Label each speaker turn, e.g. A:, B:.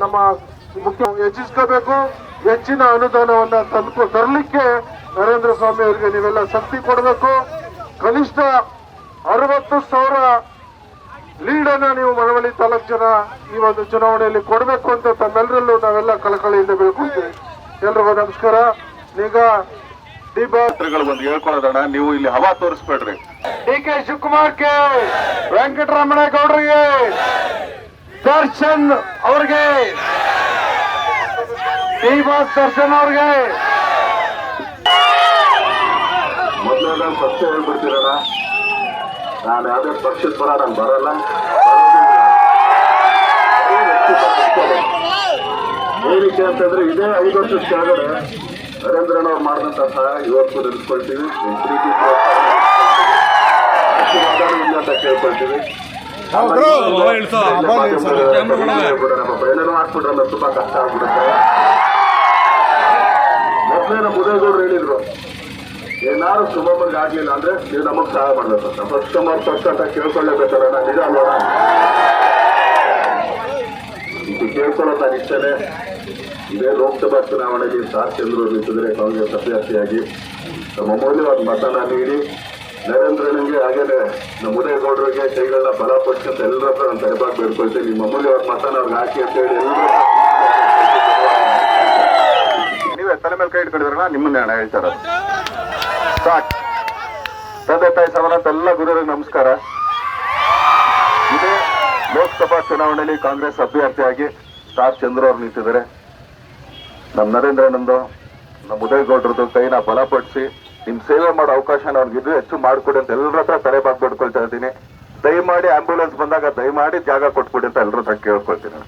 A: ನಮ್ಮ ಮುಖ್ಯ ಹೆಚ್ಚಿಸ್ಕೋಬೇಕು. ಹೆಚ್ಚಿನ ಅನುದಾನವನ್ನ ತರಲಿಕ್ಕೆ ನರೇಂದ್ರ ಸ್ವಾಮಿ ಅವರಿಗೆ ನೀವೆಲ್ಲ ಶಕ್ತಿ ಕೊಡಬೇಕು. ಕನಿಷ್ಠ 60,000 ಲೀಡನ್ನ ನೀವು ಮಳವಳ್ಳಿ ತಾಲೂಕು ಜನ ಈ ಒಂದು ಚುನಾವಣೆಯಲ್ಲಿ ಕೊಡಬೇಕು ಅಂತ ತಮ್ಮೆಲ್ಲರಲ್ಲೂ ನಾವೆಲ್ಲ ಕಳಕಳಿಯಿಂದ ಬೇಡ್ಕೊಳ್ತೀವಿ. ಎಲ್ರಿಗೂ ನಮಸ್ಕಾರ. ಈಗ
B: ಒಂದು ಹೇಳ್ಕೊಳ್ಳೋದಣ್ಣ, ನೀವು ಇಲ್ಲಿ ಹವಾ ತೋರಿಸ್ಬೇಡ್ರಿ.
A: DK ಶಿವಕುಮಾರ್ಗೆ, ವೆಂಕಟರಮಣೇಗೌಡರಿಗೆ, ದರ್ಶನ್ ಅವ್ರಿಗೆ, ದರ್ಶನ್ ಅವ್ರಿಗೆ
B: ಮೊದಲೇ ಪಕ್ಷ ಹೇಳ್ಬಿಡ್ತೀರಣ್ಣ, ನಾನು ಯಾವುದೇ ಪಕ್ಷದ ಪರ ನಾನು ಬರಲ್ಲ. ಏನಕ್ಕೆ ಅಂತಂದ್ರೆ ಇದೇ 5 ವರ್ಷದ ಕೆಳಗಡೆ ನರೇಂದ್ರನವ್ರು ಮಾಡಿದಂತ ಸಹಾಯ ಇವತ್ತು ನಿಲ್ಸ್ಕೊಳ್ತೀವಿ. ಅಂತ ಕೇಳ್ಕೊಳ್ತೀವಿ. ಏನೇನೋ ಹಾಕ್ಬಿಟ್ರಲ್ಲ, ತುಂಬಾ ಕಷ್ಟ ಆಗ್ಬಿಡುತ್ತೆ. ಮೊದಲೇ ನಮ್ಮ ಉದಯಗೌಡರು ಹೇಳಿದ್ರು, ಏನಾದ್ರು ಶುಭಮಂಗ ಆಗ್ಲಿಲ್ಲ ಅಂದ್ರೆ ನೀವು ನಮಗ್ ಸಹಾಯ ಮಾಡ್ಬೇಕು. ಫಸ್ಟ್ ಅಂತ ಕೇಳ್ಕೊಳ್ಳೇಬೇಕಲ್ಲ, ನಿಜ ಅಲ್ವಣ? ಇದು ಕೇಳ್ಕೊಳ್ಳೋ ನಾನು ಇಷ್ಟನೇ. ಇದೇ ಲೋಕಸಭಾ ಚುನಾವಣೆಯಲ್ಲಿ ಚಂದ್ರು ನಿಂತಿದ್ರೆ ಕಾಂಗ್ರೆಸ್ ಅಭ್ಯರ್ಥಿಯಾಗಿ ನಮ್ಮ ಅಮೂಲ್ಯವಾದ ಮತನ ನೀಡಿ ನರೇಂದ್ರನಿಗೆ ಹಾಗೇನೆ ನಮ್ಮ ಉದಯಗೌಡರಿಗೆ ಕೈಗಳನ್ನ ಬಲಪಡಿಸ್ಕೊಂತ ಎಲ್ಲರ ಹತ್ರ ನಾನು ತಲೆಬಾಗಿ ಬೇಡ್ಕೊಳ್ತೀನಿ. ನಿಮ್ಮ ಅಮೂಲ್ಯವಾದ ಮತನ ಅವ್ರಿಗೆ ಹಾಕಿ ಅಂತ ಹೇಳಿ ಎಲ್ಲರೂ ನೀವೇ ತಲೆ ಮೇಲೆ ಕೈ ಇಟ್ಕೊಂಡಿದ್ರಲ್ಲ, ನಿಮ್ಮನ್ನೇ ಹಣ ಹೇಳ್ತಾರ. ಸಾಕ್. ತಂದೆ ತಾಯಿ ಸಮಾನಂತ ಎಲ್ಲ ಗುರುಗಳಿಗೆ ನಮಸ್ಕಾರ. ಇದೇ ಲೋಕಸಭಾ ಚುನಾವಣೆಯಲ್ಲಿ ಕಾಂಗ್ರೆಸ್ ಅಭ್ಯರ್ಥಿಯಾಗಿ ಚಂದ್ರು ಅವ್ರು ನಿಂತಿದ್ದಾರೆ. ನಮ್ಮ ನರೇಂದ್ರನಂದು ನಮ್ಮ ಉದಯಗೌಡರದ್ದು ಕೈನ ಬಲಪಡಿಸಿ ನಿಮ್ ಸೇವೆ ಮಾಡೋ ಅವಕಾಶನ ಅವ್ರಿಗಿದ್ರೆ ಹೆಚ್ಚು ಮಾಡಿಕೊಡಿ ಅಂತ ಎಲ್ಲರ ಹತ್ರ ತಲೆಬಾಗಿ ಬೇಡ್ಕೊಳ್ತಾ ಇದ್ದೀನಿ. ದಯಮಾಡಿ ಆಂಬ್ಯುಲೆನ್ಸ್ ಬಂದಾಗ ದಯಮಾಡಿ ಜಾಗ ಕೊಟ್ಬಿಡಿ ಅಂತ ಎಲ್ಲರ ಹತ್ರ ಕೇಳ್ಕೊಳ್ತೀನಿ.